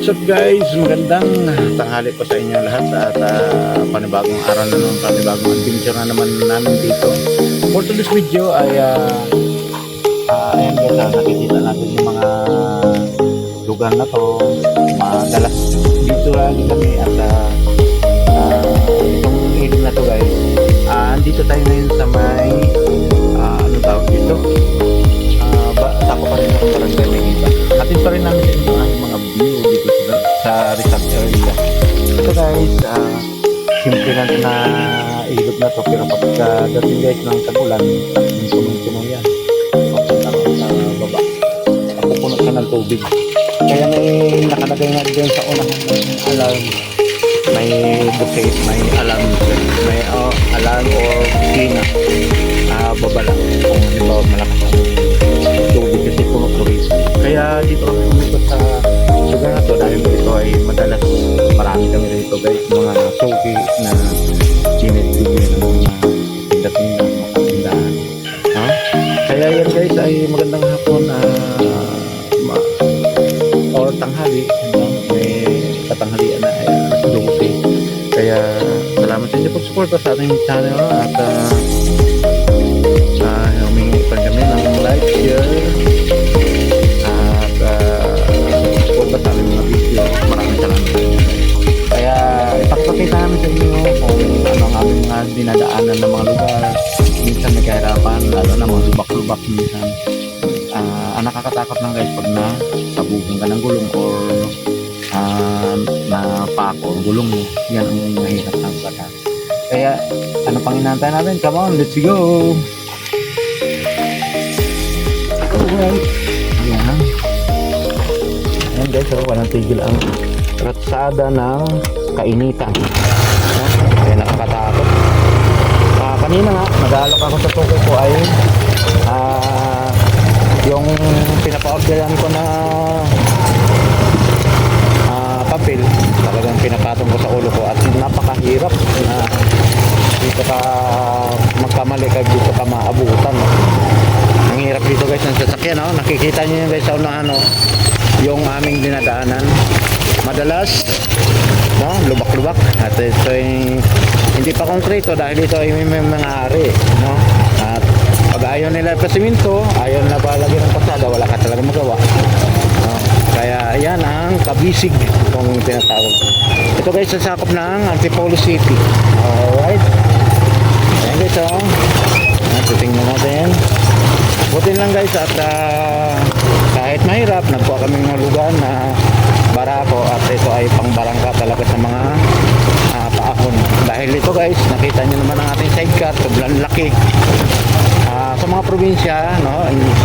What's up guys? Magandang tanghali po sa inyo lahat at panibagong araw na naman, panibagong adventure na naman namin dito. For today's video ay ayan guys, nakikita natin yung mga lugar na to. Madalas dito lagi kami at itong ilog na to guys. Andito tayo ngayon sa may ano tawag dito? Sako pa rin ako barangay Maynila. Atin pa rin namin yung mga view dito sa resort area. So guys, simple lang na ilog na to, pero pagka dating guys ng tagulan, punong-puno yan. Papunta ko sa baba. Napupuno siya ng tubig. Kaya may nakalagay nga dyan sa unang alarm. May bucket, may alarm, may alarm or pina. Babala kung halimbawa malakas ang tubig kasi puno turismo. Kaya dito kami umikot sa lugar na to dahil dito ay madalas marami kami rito guys, mga soki na sinibigyan ng mga dating ng makatindahan. Kaya yan guys ay magandang hapon or tanghali, may katanghalian na ay alas 12. Kaya salamat sa inyo po suporta sa ating channel at humingi pa kami ng like, share at suporta sa aming mga video. Maraming salamat sa inyo. Kaya ipagpakita namin sa inyo kung ano ang aming mga dinadaanan ng mga lugar. Minsan may kahirapan, lalo na mga lubak-lubak minsan. Ang nakakatakot lang guys pag nasabugan ka ng gulong or napako ang gulong mo. Yan ang mahirap ng bata. Kaya ano pang inaantay natin? Come on, let's go! Alright. Ayan. Ayan guys, walang tigil ang ratsada ng kainitan. Kaya nakakatakot. Kanina nga, nag-aalok ako sa tukoy ko ay yung pinapa-orderan ko na papel, talagang pinapatong ko sa ulo ko at napakahirap na dito ka magkamali kaya dito ka maabutan. Ang hirap dito guys ng sasakyan, nakikita nyo yun guys sa unahan, yung aming dinadaanan madalas lubak-lubak at ito ay hindi pa konkreto dahil ito ay may mga ari, at pag ayaw nila pasiminto, ayaw na palagi ng pasada, wala ka talaga magawa. Kaya yan ang kabisig kung tinatawag. Ito guys sa sakop ng Antipolo City. Alright, ayan guys, titingnan natin. Butin lang guys at kahit mahirap, nagkuha kami ng lugar na barako at ito ay pangbarangka talaga sa mga paahon. Dahil ito guys, nakita nyo naman ang ating sidecar, sobrang laki. Sa mga probinsya,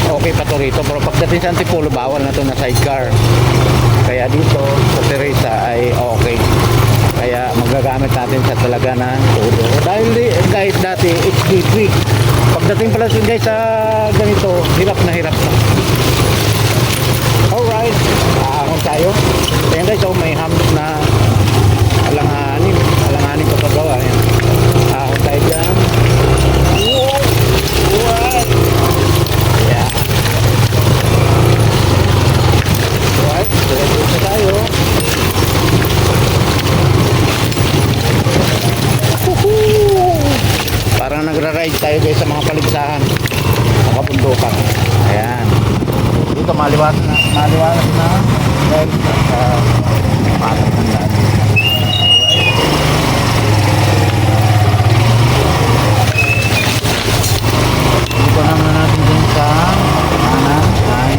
okay pa to rito, pero pagdating sa Antipolo, bawal na to na sidecar. Kaya dito sa Teresa ay okay. Kaya magagamit natin sa talaga na todo. Dahil guys, dati HD3. Pagdating pala guys sa ganito, hirap na hirap na. Alright, kung tayo. Ayan guys, may hamlet na alanganin ko pagawa. Kung tayo dyan. What? Yeah. Alright, diretso na tayo. Parang nagra-ride tayo guys sa mga paligsahan sa kabundukan. Ayan. Dito maliwanag na guys sa patag ng daan. Dito naman natin din sa kanan ay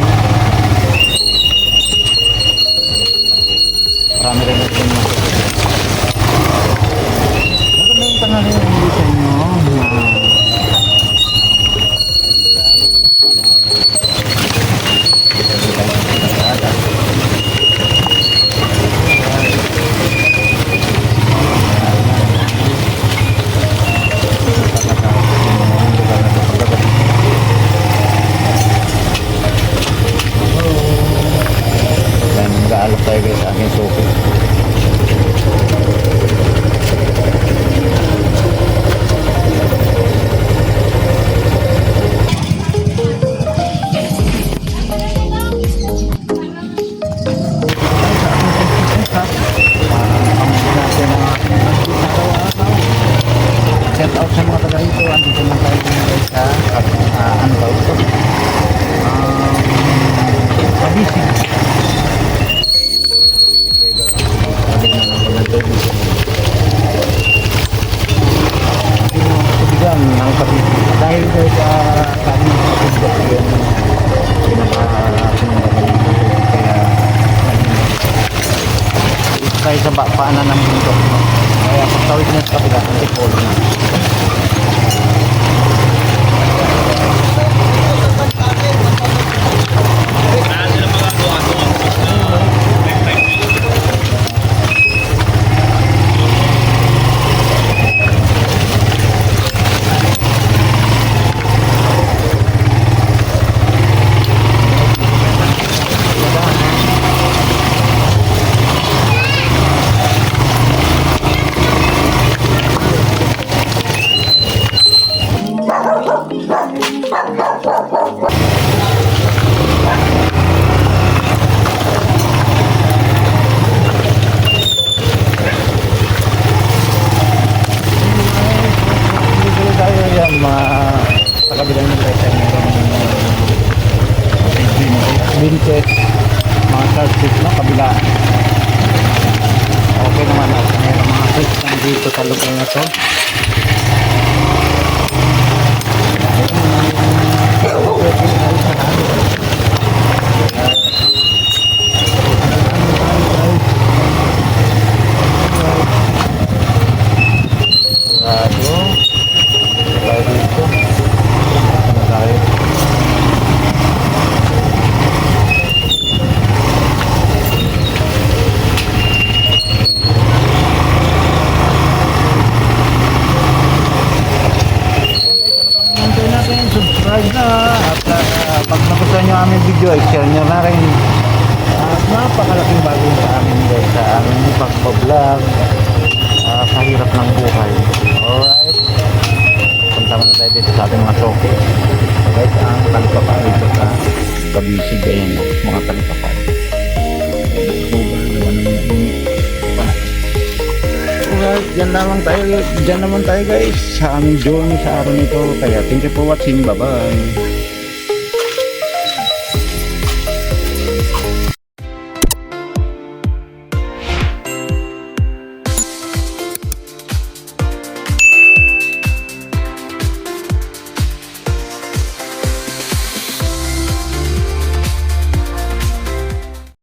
marami rin natin yung maganda yung tangali yung hindi sa inyo mag-aalok tayo guys sa aking suki. shout out sa mga taga rito. Andito lang tayo guys sa ano ba ito? Mabisi. Tubigan ng Mabisi. Dahil guys sa kami sa yung kaya tayo sa paanan ng bundok, no? Kaya pagtawid niya sa kabila ang tipolo na. Pagkabilang ng presyo vintage mga cartridge no kabila okay naman at mayroon mga clips nandito sa lugar na to. Subscribe na at pag nagustuhan nyo aming video, i-share nyo na rin. At napakalaking bagay sa amin guys, sa aming pagbablog sa hirap ng buhay. Alright, punta na tayo dito sa ating mga showcase. So guys, ang talipapa dito sa Kabisig, ayan mga talipapa. Alright, dyan naman tayo guys sa aming journey sa araw nito. Kaya thank you for watching, bye bye.